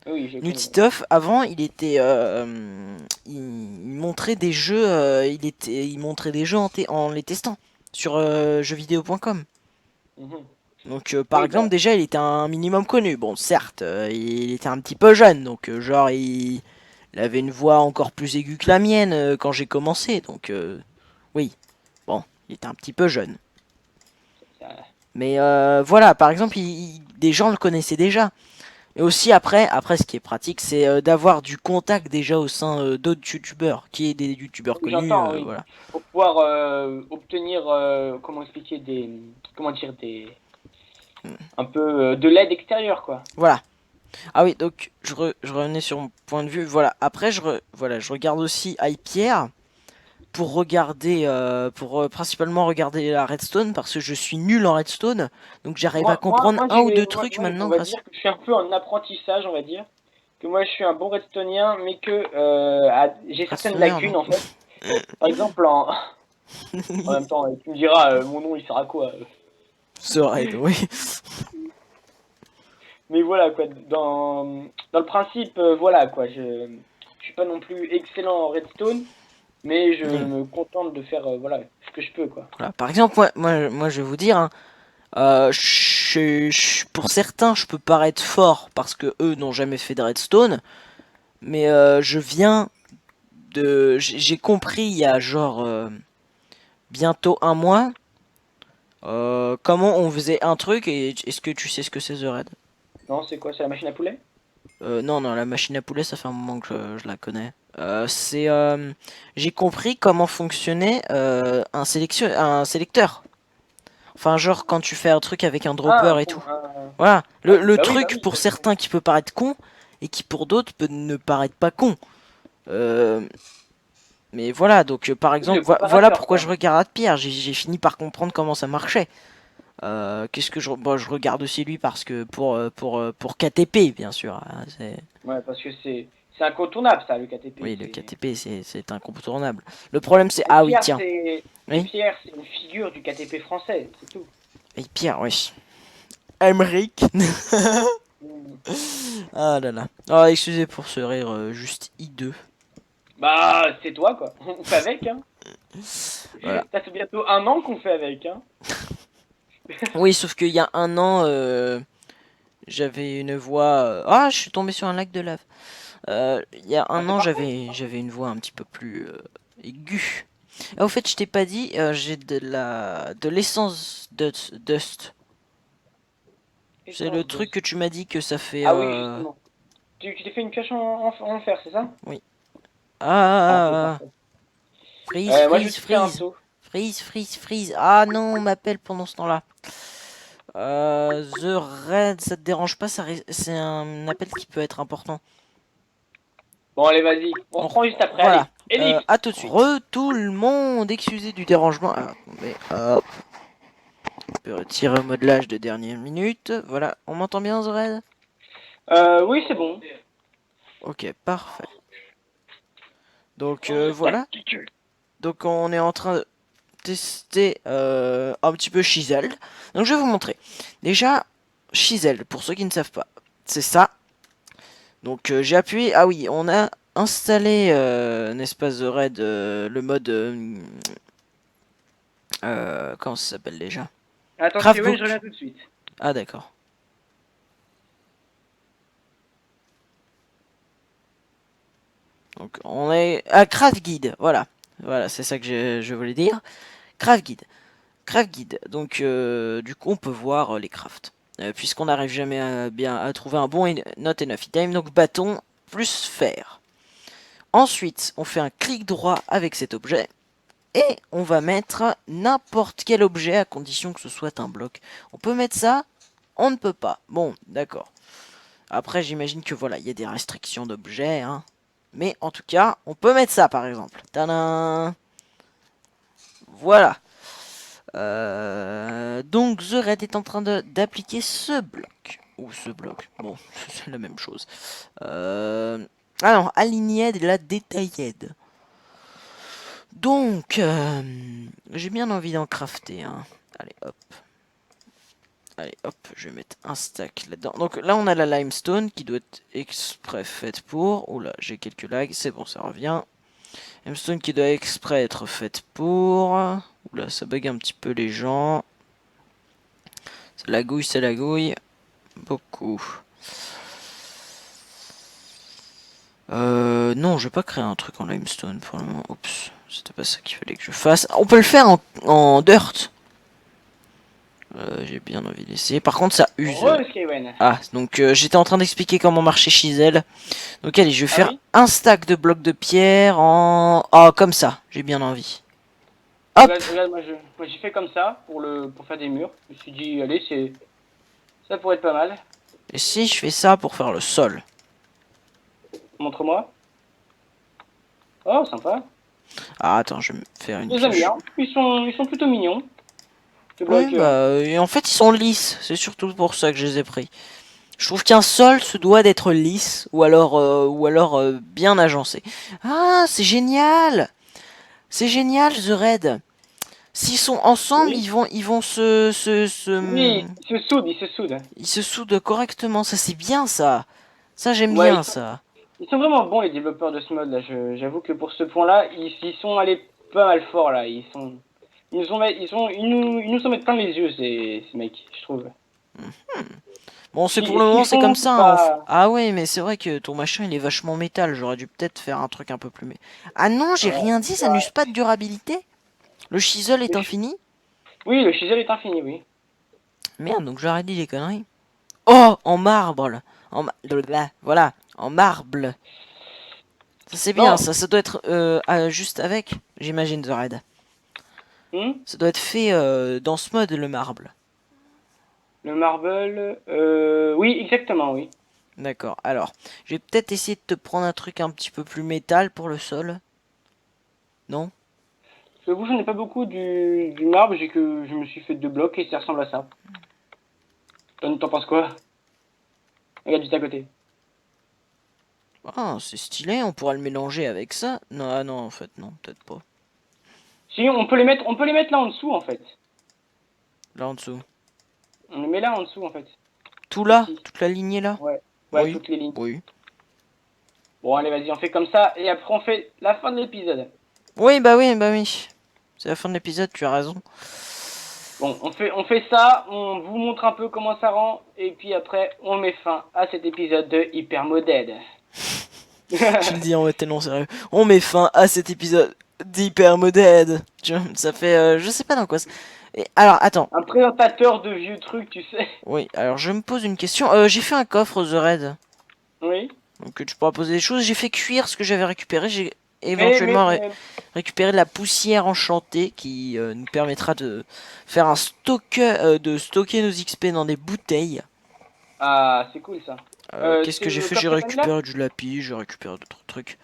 oui, je New connais. Titeuf, avant, il était. Il montrait des jeux. Il montrait des jeux en les testant. Sur jeuxvideo.com. Mhm. Donc, par Oui, exemple, bah, déjà, il était un minimum connu. Bon, certes, il était un petit peu jeune. Donc, genre, il avait une voix encore plus aiguë que la mienne quand j'ai commencé. Donc, oui. Bon, il était un petit peu jeune. ça- Mais voilà, par exemple, des gens le connaissaient déjà. Et aussi après ce qui est pratique, c'est d'avoir du contact déjà au sein d'autres youtubeurs, qui est des youtubeurs oui, connus, j'entends, oui. voilà. Pour pouvoir obtenir, comment expliquer, comment dire, un peu de l'aide extérieure, quoi. Voilà. Ah oui, donc je revenais sur mon point de vue. Voilà. Après, voilà, je regarde aussi iPierre pour regarder, pour principalement regarder la redstone parce que je suis nul en redstone, donc j'arrive à comprendre un ou deux trucs On maintenant va grâce. dire que je suis un peu en apprentissage, on va dire. Que moi, je suis un bon redstoneien, mais que j'ai certaines Redstoner, non. lacunes, en fait. Par exemple, en même temps, tu me diras, mon nom, il sert à quoi? Ce raid, oui. Mais voilà, quoi. Dans le principe, voilà, quoi. Je suis pas non plus excellent en redstone, mais je Oui. me contente de faire, voilà, ce que je peux, quoi. Voilà. Par exemple, moi, je vais vous dire, hein, pour certains, je peux paraître fort parce que eux n'ont jamais fait de redstone, mais je viens j'ai compris il y a genre bientôt un mois comment on faisait un truc et est-ce que tu sais ce que c'est The Red? Non, c'est quoi? C'est la machine à poulet? Non, non, la machine à poulet, ça fait un moment que je la connais. J'ai compris comment fonctionnait un sélecteur. Enfin, genre quand tu fais un truc avec un Ah, dropper et bon, tout. Voilà, le bah truc oui, pour certains qui peut paraître con et qui pour d'autres peut ne paraître pas con. Euh, mais voilà, donc par oui, le exemple, voilà comparateur, pourquoi quoi. je regarde Pierre. J'ai fini par comprendre comment ça marchait. Qu'est-ce que bon, je regarde aussi lui parce que pour KTP, bien sûr, hein, Ouais, parce que c'est incontournable, ça, le KTP. oui, le KTP, c'est incontournable. Le problème, c'est... Ah oui, tiens. Et Oui. Pierre, c'est une figure du KTP français, c'est tout. Et Pierre, oui. Emric. Mm. Ah là là. Ah, excusez pour ce rire juste hideux. Bah, c'est toi, quoi. On fait avec, hein. Voilà. Ça fait bientôt un an qu'on fait avec, hein. Oui, sauf qu'il y a un an, j'avais une voix... Ah, je suis tombé sur un lac de lave. Il y a Ah, un c'est an, parfait. j'avais une voix un petit peu plus aiguë. Ah, au fait, je t'ai pas dit, j'ai de l'essence dust. C'est le Essence de... truc que tu m'as dit que ça fait... Ah oui, justement. Tu t'es fait une pioche en fer, c'est ça? Oui. Ah, c'est Ah, parfait. freeze, Moi, je me freeze, suis fait un freeze. seau. Freeze, freeze, freeze. Ah non, on m'appelle pendant ce temps-là. The Red, ça te dérange pas, c'est un appel qui peut être important. Bon, allez, vas-y. On reprend juste après, Voilà. allez. Ellipse. À tout de suite. Tout le monde, excusez du dérangement. Alors, attendez, hop. On peut retirer le modelage de dernière minute. Voilà, on m'entend bien, The Red? Oui, c'est bon. Ok, parfait. Donc voilà. Donc on est en train de tester un petit peu Chisel. Donc je vais vous montrer. Déjà, Chisel, pour ceux qui ne savent pas, c'est ça. Donc j'ai appuyé. Ah oui, on a installé, n'est-ce pas, The Red, le mode. Comment ça s'appelle déjà? Attends, Steven, je reviens Craftbook. tout de suite. Ah d'accord. Donc on est à Craft Guide. Voilà. Voilà, c'est ça que je voulais dire. Craft Guide. Craft Guide. Donc du coup on peut voir les crafts. Puisqu'on n'arrive jamais bien à trouver un bon not enough item. Donc bâton plus fer. Ensuite, on fait un clic droit avec cet objet. Et on va mettre n'importe quel objet à condition que ce soit un bloc. On peut mettre ça, on ne peut pas. Bon, d'accord. Après, j'imagine que voilà, il y a des restrictions d'objets. Hein. Mais en tout cas, on peut mettre ça par exemple. Tadam! Voilà. Donc The Red est en train d'appliquer ce bloc. Ou ce bloc. Bon, c'est la même chose. Ah non, Aligned et la Détailled. Donc Donc, j'ai bien envie d'en crafter, hein. Allez, hop. Allez, hop, je vais mettre un stack là-dedans. Donc là, on a la limestone qui doit être exprès faite pour... Oula, j'ai quelques lags, c'est bon, ça revient. Limestone qui doit exprès être faite pour... Oula, ça bug un petit peu les gens. C'est la gouille, c'est la gouille. Beaucoup. Non, je vais pas créer un truc en limestone pour le moment. Oups, c'était pas ça qu'il fallait que je fasse. On peut le faire en dirt. J'ai bien envie d'essayer. Par contre, ça use. Skywen. Ah, donc j'étais en train d'expliquer comment marcher Chisel. Donc allez, je vais Ah faire oui. un stack de blocs de pierre en... Oh, comme ça, j'ai bien envie. Hop. Regarde, moi j'ai fait comme ça pour faire des murs. Je me suis dit, allez, ça pourrait être pas mal. Et si je fais ça pour faire le sol? Montre-moi. Oh, sympa. Ah, attends, je vais me faire une Les amis, pioche. hein. Ils sont plutôt mignons. Ces Ouais, blocs. bah, et en fait, ils sont lisses. C'est surtout pour ça que je les ai pris. Je trouve qu'un sol se doit d'être lisse ou alors bien agencé. Ah, c'est génial! C'est génial, The Red. S'ils sont ensemble, Oui. ils vont Oui, ils se soudent. ils se soudent correctement. Ça, c'est bien, ça. Ça, j'aime Ouais, bien, ça. ils sont vraiment bons les développeurs de ce mode là. J'avoue que pour ce point-là, ils sont allés pas mal fort là. Ils nous en mettent plein les yeux ces mecs, je trouve. Bon, Ce c'est pour qu'ils le ce moment, qu'ils c'est comme font, c'est ça, hein. pas. Ah ouais, mais c'est vrai que ton machin, il est vachement métal. J'aurais dû peut-être faire un truc un peu plus... Ah non, j'ai rien dit, ça n'use Ouais. pas de durabilité. Le chisel est infini. Oui, le chisel est infini, oui. Merde, donc j'aurais dit des conneries. Oh, en marbre. Voilà, en marbre. Ça c'est bien, Non. ça doit être juste avec, j'imagine, The Red. Hmm. Ça doit être fait dans ce mode, le marbre. Le marble. Oui, exactement, oui. D'accord, alors, je vais peut-être essayer de te prendre un truc un petit peu plus métal pour le sol. Non? J'avoue, j'en ai pas beaucoup du marbre, je me suis fait 2 blocs et ça ressemble à ça. T'en penses quoi? Regarde juste à côté. Ah, c'est stylé, on pourra le mélanger avec ça. Non, ah non, en fait, non, peut-être pas. Si, on peut les mettre là en dessous en fait. Là en dessous. On les met là en dessous en fait. Tout là? Ici. Toute la lignée là? Ouais. Ouais, Oui, toutes les lignes. oui. Bon, allez, vas-y, on fait comme ça et après on fait la fin de l'épisode. Oui, bah oui, bah oui. C'est la fin de l'épisode, tu as raison. Bon, on fait ça, on vous montre un peu comment ça rend et puis après on met fin à cet épisode de Hypermoded. Tu le dis en mode tellement sérieux. On met fin à cet épisode d'Hypermoded. Ça fait... je sais pas dans quoi... Alors, attends. Un présentateur de vieux trucs, tu sais. Oui, alors je me pose une question. J'ai fait un coffre The Red. Oui. Donc tu pourras poser des choses. J'ai fait cuire ce que j'avais récupéré. J'ai Mais, mais, éventuellement mais- récupéré de la poussière enchantée qui nous permettra de faire un de stocker nos XP dans des bouteilles. Ah, c'est cool ça. Qu'est-ce C'est que j'ai le fait? J'ai coffre là. récupéré du lapis, j'ai récupéré d'autres trucs.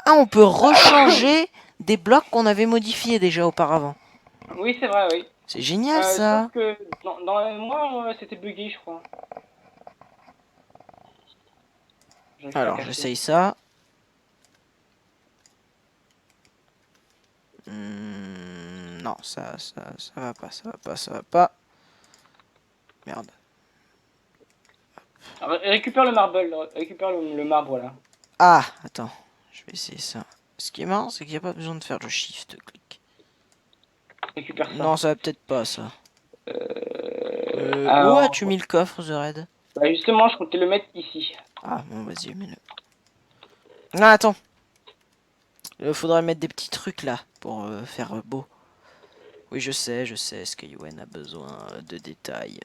Ah, on peut rechanger des blocs qu'on avait modifiés déjà auparavant. Oui, c'est vrai, oui. C'est génial Sauf ça. que moi, c'était buggé, je crois. J'arrive pas à Alors cacher. j'essaye ça. Non, ça va pas, ça va pas, ça va pas. Merde. Récupère le marble, récupère le marbre là. Ah, attends, je vais essayer ça. Ce qui est marrant, c'est qu'il n'y a pas besoin de faire le shift clic. Récupère ça. Non, ça va peut-être pas ça. Où Alors, as-tu mis le coffre, The Red? bah justement, je comptais le mettre ici. Ah, bon, vas-y, mets-le. Ah, attends. Il faudrait mettre des petits trucs là pour faire beau. Oui, je sais, Skyway a besoin de détails.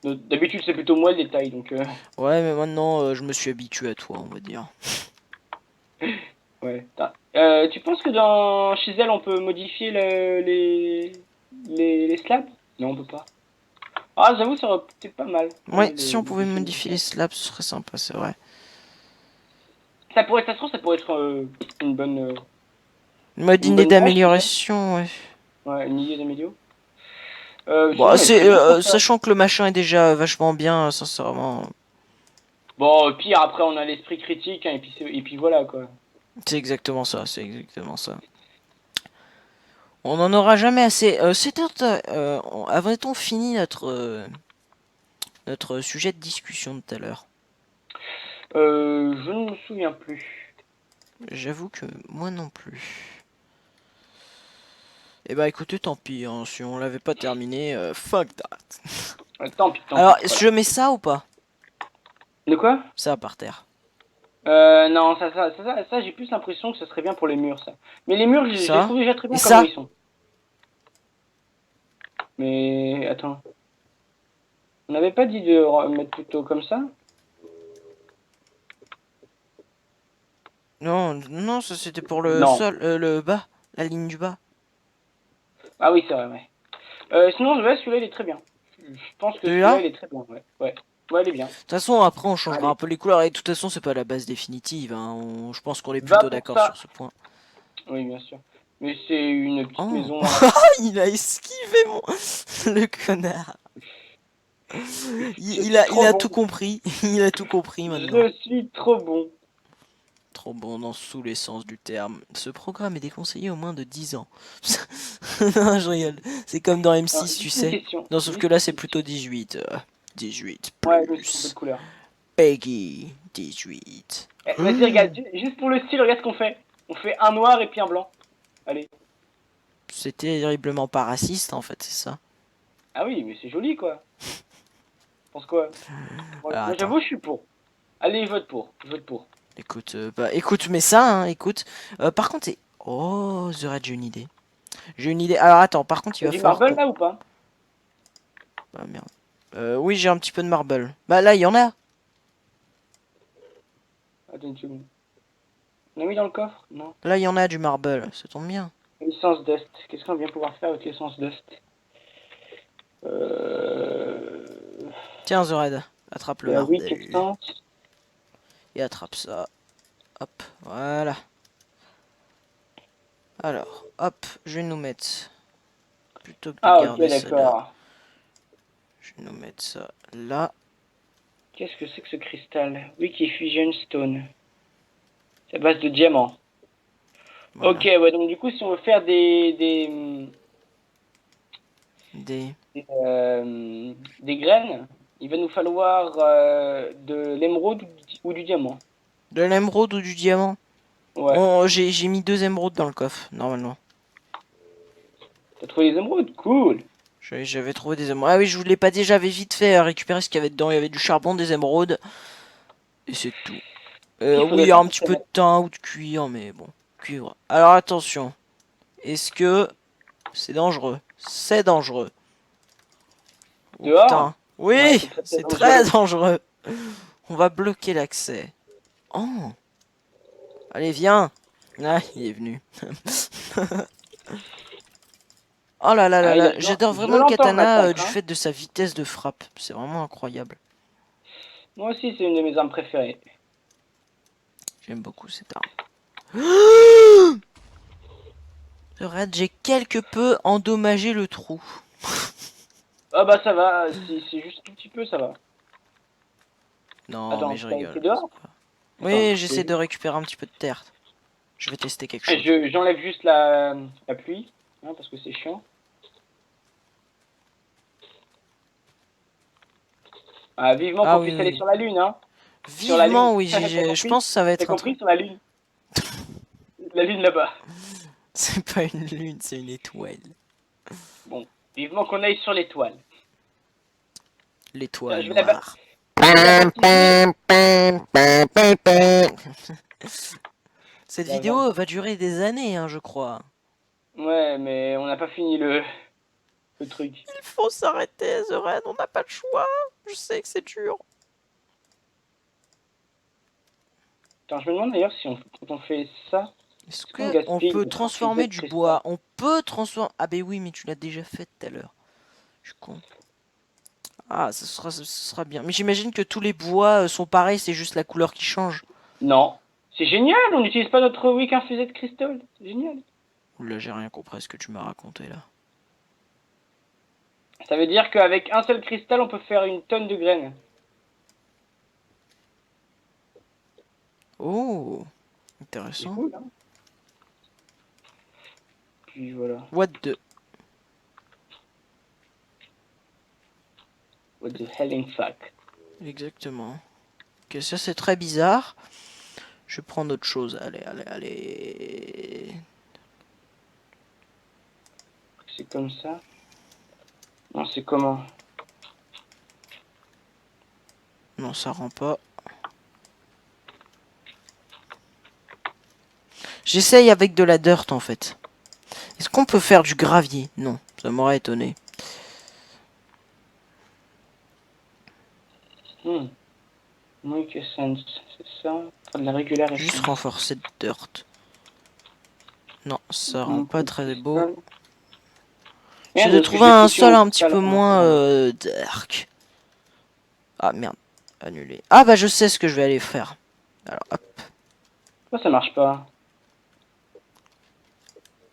D'habitude, c'est plutôt moi le détail, donc Ouais, mais maintenant, je me suis habitué à toi, on va dire. ouais. Tu penses que dans Chisel, on peut modifier les slabs? Non, on peut pas. Ah, j'avoue, ça aurait peut-être pas mal. Ouais, si on pouvait modifier les slabs, ce serait sympa, c'est vrai. Ça se trouve, ça pourrait être une bonne, Mode une idée bonne tâche, tu sais. d'amélioration, ouais. Ouais, une idée d'amélio. Sinon, Bon, on est très bien pour ça. sachant que le machin est déjà vachement bien, sincèrement. Bon, au pire, après, on a l'esprit critique, hein, et puis voilà, quoi. C'est exactement ça, c'est exactement ça. On n'en aura jamais assez. Avait-on fini notre sujet de discussion de tout à l'heure? Je ne me souviens plus. J'avoue que moi non plus. Eh bah écoutez, tant pis, hein, si on l'avait pas terminé, fuck that. Tant Alors, pis, voilà. je mets ça ou pas? De quoi? Ça par terre. Non, ça j'ai plus l'impression que ça serait bien pour les murs, ça. Mais les murs, je les Ça? trouve déjà très Et bien comme ça? ils sont. Mais attends, on n'avait pas dit de mettre plutôt comme ça? Non, non, ça c'était pour le Non. sol, le bas, la ligne du bas. Ah oui, c'est vrai, ouais. Sinon, ouais, celui-là, il est très bien. Je pense que celui-là, Celui-là? il est très bien, ouais. Ouais, ouais, il est bien. De toute façon, après on changera Allez, un peu les couleurs et de toute façon, c'est pas la base définitive, hein. Je pense qu'on est va plutôt pour d'accord sur ça. ce point. Oui, bien sûr. Mais c'est une petite Oh, maison. il a esquivé mon le connard. Je Il suis a, il trop a bon. tout compris. Il a tout compris maintenant. Je suis trop bon. Trop bon dans tous les sens du terme. Ce programme est déconseillé aux moins de 10 ans. Non, je rigole. C'est comme dans Alors, M6, tu juste une sais. question. Non, sauf que Juste là, une c'est question. plutôt 18. 18 Ouais, je me suis trompé de plus. couleur. Peggy 18. Vas-y, regarde, juste pour le style, regarde ce qu'on fait. On fait un noir et puis un blanc. Allez. C'est terriblement pas raciste, en fait, c'est ça. Ah oui, mais c'est joli, quoi. Tu penses quoi? Alors, Moi, attends. j'avoue, je suis pour. Allez, vote pour. Je vote pour. Écoute, bah, écoute, mais ça, hein, écoute. Par contre, c'est... Oh, Zored, j'ai une idée. J'ai une idée. Alors, attends, par contre, il T'as va du falloir marble, qu'on... là, ou pas? Ah, merde. Oui, j'ai un petit peu de marble. Bah, là, il y en a. Attends une seconde. On a mis dans le coffre? Non. Là, il y en a du marble. Ça tombe bien. Essence Dust. Qu'est-ce qu'on va bien pouvoir faire avec l'essence Dust? Tiens, Zored, attrape le Oui, marble. essence. Et attrape ça. Hop, voilà. Alors, hop, je vais nous mettre... Plutôt que de Ah, ok, garder ça là, d'accord. je vais nous mettre ça là. Qu'est-ce que c'est que ce cristal? Wikifusion Stone. C'est à base de diamants. Ok, Voilà. ouais, donc du coup, si on veut faire Des... des graines, il va nous falloir de l'émeraude ou du diamant. De l'émeraude ou du diamant. Ouais. Oh, j'ai mis 2 émeraudes dans le coffre, normalement. T'as trouvé les émeraudes? Cool. J'avais trouvé des émeraudes. Ah oui, je vous l'ai pas dit, j'avais vite fait récupérer ce qu'il y avait dedans. Il y avait du charbon, des émeraudes, et c'est tout. Ce qu'il faudrait Oui, faire, un ce petit serait peu de mettre... thym ou de cuivre, mais bon, cuivre. Alors attention, est-ce que c'est dangereux? C'est dangereux. Oh Dehors? putain. Ouais, Oui, c'est très très c'est très dangereux. dangereux. On va bloquer l'accès. Oh, allez, viens. Ah, il est venu. Oh là là là Ah, là, j'adore je vraiment le l'entends katana m'attaque, du hein. fait de sa vitesse de frappe. C'est vraiment incroyable. Moi aussi, c'est une de mes armes préférées. J'aime beaucoup cette arme. Regarde, j'ai quelque peu endommagé le trou. Ah bah ça va, c'est juste un tout petit peu, ça va. Non, mais Attends, je t'es rigole. dehors? Attends, Oui, j'essaie de récupérer un petit peu de terre. Je vais tester quelque chose. j'enlève juste la pluie, hein, parce que c'est chiant. Ah, vivement Ah qu'on oui, puisse aller oui. sur la lune, hein. Sur la lune. Vivement, oui, T'as je compris? pense que ça va T'as être un truc. compris sur la lune? La lune là-bas. C'est pas une lune, c'est une étoile. Bon, vivement qu'on aille sur l'étoile. Tiens, L'étoile noire. je vais la baptiser. Cette La vache. vidéo va durer des années, hein, je crois. Ouais, mais on n'a pas fini le truc. Il faut s'arrêter, The Red, on n'a pas le choix. Je sais que c'est dur. Attends, je me demande d'ailleurs si quand on fait ça, Est-ce est-ce qu'on que on gaspille peut notre infusé transformer de du cristal? bois? On peut transformer... Ah ben oui, mais tu l'as déjà fait tout à l'heure. Je suis con. Ah, ce sera bien. Mais j'imagine que tous les bois sont pareils, c'est juste la couleur qui change. Non. C'est génial, on n'utilise pas notre wick infusé de cristal. C'est génial. Là, j'ai rien compris à ce que tu m'as raconté là. Ça veut dire qu'avec un seul cristal, on peut faire une tonne de graines. Oh, C'est intéressant. cool, hein. puis voilà. What the... What the hell in fuck. Exactement. Ok, ça c'est très bizarre. Je vais prendre autre chose. Allez, allez, allez. C'est comme ça. Non, c'est comment? Non, ça rend pas. J'essaye avec de la dirt en fait. Est-ce qu'on peut faire du gravier? Non, ça m'aurait étonné. Make sense, c'est ça. Faire de la régulière Juste essence. renforcer de dirt. Non, ça rend pas très beau. J'ai Merde, de parce que trouver je l'ai un foutu en sol un petit salle peu en- moins dark. Ah merde, annulé. Ah bah je sais ce que je vais aller faire. Alors hop. Pourquoi ça marche pas? Alors,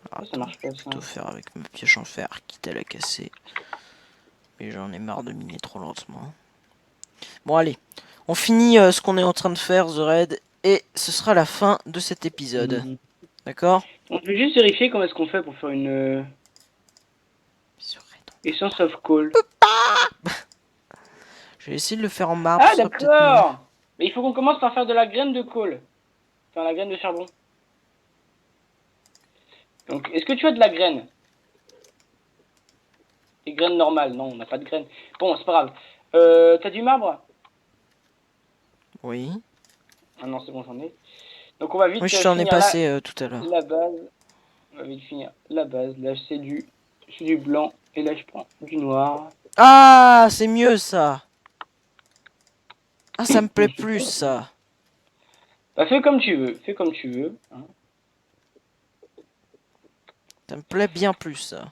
Pourquoi ça attends, marche je pas vais ça? plutôt faire avec ma pioche en fer, quitte à la casser. Mais j'en ai marre de miner trop lentement. Bon allez, on finit ce qu'on est en train de faire, The Raid, et ce sera la fin de cet épisode. Mhm. D'accord? On peut juste vérifier comment est-ce qu'on fait pour faire une essence of coal. Je vais essayer de le faire en marbre, Ah ce sera peut-être mieux. d'accord. Mais il faut qu'on commence par faire de la graine de coal. Enfin la graine de charbon. Donc est-ce que tu as de la graine? Des graines normales? Non, on n'a pas de graines. Bon, c'est pas grave. T'as du marbre? Oui. Ah non, c'est bon, j'en ai. Donc on va Oui, vite je t'en ai finir passé tout à l'heure. la base. On va vite finir la base. Là c'est du blanc et là je prends du noir. Ah, c'est mieux ça. Ah, ça me plaît Je sais plus pas. ça. Bah fais comme tu veux, fais comme tu veux. Hein. Ça me plaît bien plus ça.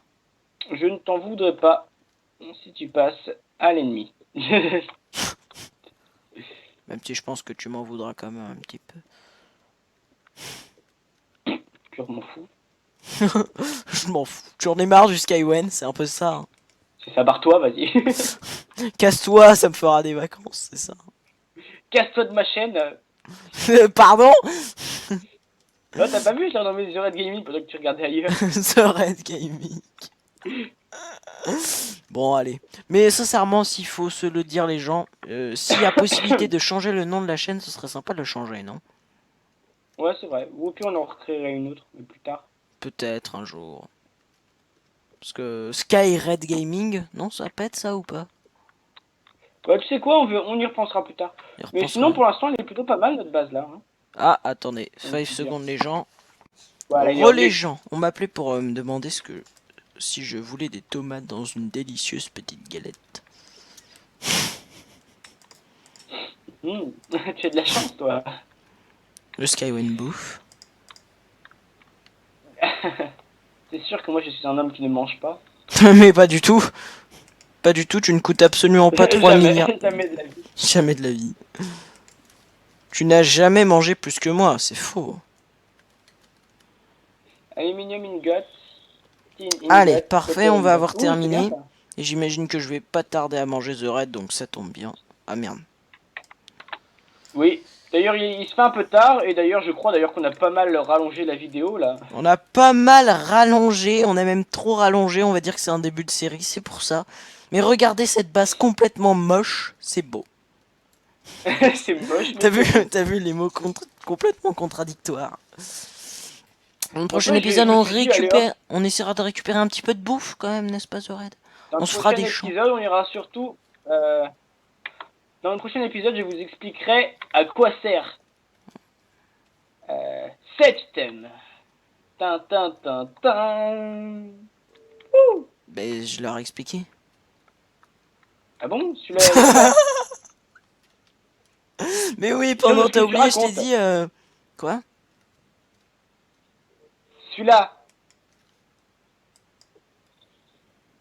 Je ne t'en voudrais pas si tu passes à l'ennemi. Même si je pense que tu m'en voudras quand même un petit peu. Je m'en fous. Je m'en fous. J'en ai marre du Skywen, c'est un peu ça. Hein. C'est ça, barre-toi, vas-y. Casse-toi, ça me fera des vacances, c'est ça. Casse-toi de ma chaîne. Pardon. Oh, t'as pas vu, j'ai renommé les Red Gaming pendant que tu regardais ailleurs. The Red Gaming. Bon, allez. Mais sincèrement, s'il faut se le dire, les gens, s'il y a possibilité de changer le nom de la chaîne, ce serait sympa de le changer, non? Ouais, c'est vrai. Ou puis on en recréerait une autre, mais plus tard. Peut-être un jour. Parce que Sky Red Gaming, non, ça pète ça ou pas? Ouais, tu sais quoi, on y repensera plus tard. Y Mais sinon, repenserai. pour l'instant, elle est plutôt pas mal, notre base là. Hein. Ah, attendez, On 5 peut dire. secondes les gens. Voilà, il est Les revenu. gens, on m'appelait pour me demander si je voulais des tomates dans une délicieuse petite galette. Tu as de la chance, toi. Le Skywen bouffe. C'est sûr que moi, je suis un homme qui ne mange pas. Mais pas du tout. Pas du tout, tu ne coûtes absolument pas 3 Jamais, milliards. jamais de la vie. Jamais de la vie. Tu n'as jamais mangé plus que moi, c'est faux. Aluminium ingot. Tin Allez, ingot. parfait, Copper on va ingot. avoir Ouh, c'est bien terminé. ça. Et j'imagine que je vais pas tarder à manger The Red, donc ça tombe bien. Ah merde. Oui. D'ailleurs, il se fait un peu tard. Et d'ailleurs, je crois d'ailleurs qu'on a pas mal rallongé la vidéo là. On a pas mal rallongé, on a même trop rallongé, on va dire que c'est un début de série, c'est pour ça. Mais regardez cette base complètement moche, c'est beau. C'est moche, mais c'est beau. T'as vu les mots complètement contradictoires. Dans le prochain Enfin, épisode, je me suis dit, allez hop, on essaiera de récupérer un petit peu de bouffe quand même, n'est-ce pas, Zored? dans On le se fera prochain des champs. épisode, on ira surtout. Dans le prochain épisode, je vous expliquerai à quoi sert cet thème. Tin, tin, tin, tin. Ouh. Ben, je leur ai expliqué. Ah bon, celui-là. Mais oui, Sûr de pendant ce que t'as tu oublié, je t'ai racontes. dit... Quoi? Celui-là.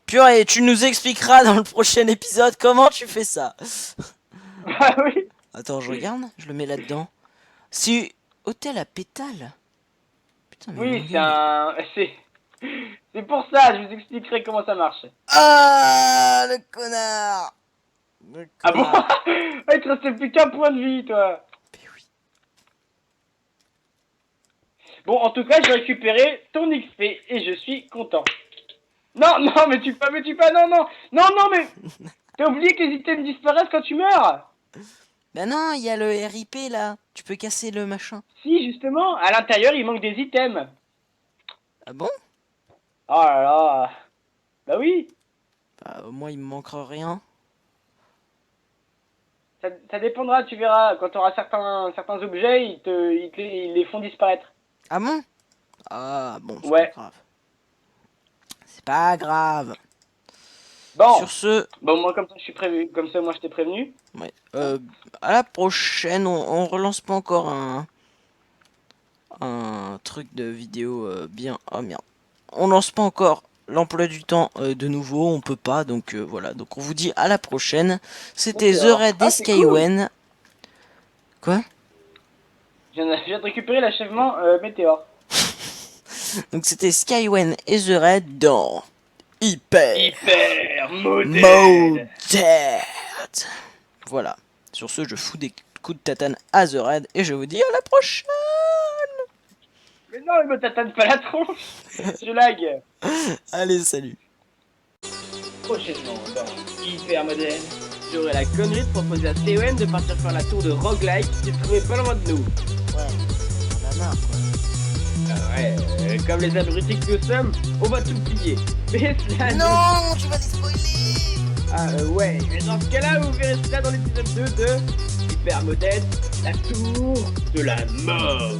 Purée, tu nous expliqueras dans le prochain épisode comment tu fais ça. Bah oui. Attends, je regarde, je le mets là-dedans. C'est hôtel à pétales. Putain, mais mon Oui, c'est game est... un. C'est pour ça, je vous expliquerai comment ça marche. Ah, le connard. Le Ah bon? connard. Ah, il te restait plus qu'un point de vie, toi. Mais oui. Bon, en tout cas, j'ai récupéré ton XP et je suis Non, mais tu pas, non, non, non, non, mais t'as oublié que les items disparaissent quand tu meurs. Ben non, il y a le RIP là. Tu peux casser le machin. Si, justement, à l'intérieur, il manque des items. Ah bon? Oh là là. Bah oui, Bah, moi, il me manquera rien. ça dépendra, tu verras. Quand tu auras certains objets, ils les font disparaître. Ah bon? Ah bon, c'est pas Ouais. grave. C'est pas grave. Bon, Sur ce, bon, moi comme ça, je suis prévu, comme ça, moi, je t'ai prévenu. ouais, à la prochaine. On relance pas encore un truc de vidéo bien. Oh merde. On lance pas encore l'emploi du temps de nouveau. On peut pas. Donc voilà. Donc on vous dit à la prochaine. C'était The Météore. Red et Ah, c'est cool. Skywen. Quoi? Je viens de récupérer l'achèvement Météore. Donc c'était Skywen et The Red dans Hyper moderne. Modern. Voilà. Sur ce, je fous des coups de tatane à The Red et je vous dis à la prochaine. Mais non, il me tatane pas la tronche. Je lag. Allez, salut. Prochainement dans Hyper moderne, j'aurai la connerie de proposer à CON de partir faire la tour de roguelike qui se trouvait pas loin de nous. Ouais, on a marre quoi. Ah ouais, comme les abrutis que nous sommes, on va tout plier. Mais cela Non, tu vas les spoiler. Ah ouais, mais dans ce cas-là, vous verrez cela dans l'épisode 2 de Hyper moderne, la tour de la mort.